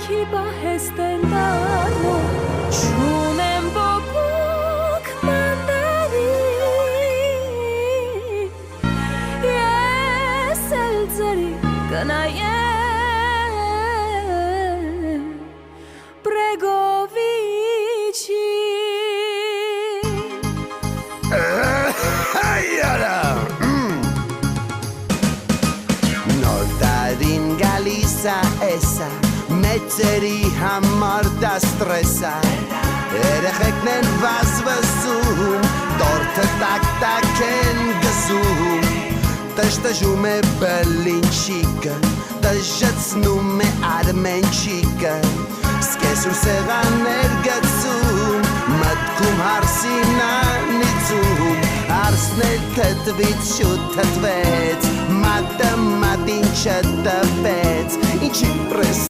Չի պահեստեն դառնո Չունեմ բոբոք մանդարի Ես էլ ձրի կնայեմ Բրեգովիչի Հայարա Նոր տարին գալիս է էսա Մեծերի համար դա ստրեսա Երեխեքն են վազվզում Տորթը տակ-տակ են գզում Տժտժում է բլինչիկը Տժծնում է արմենչիկը Սկեսուր սեղաններ գծում Մտքում հարսին անիծում Հարսն էլ թթվից շուտ թթվեց Մատը մատին չտպեց Ինչի պրես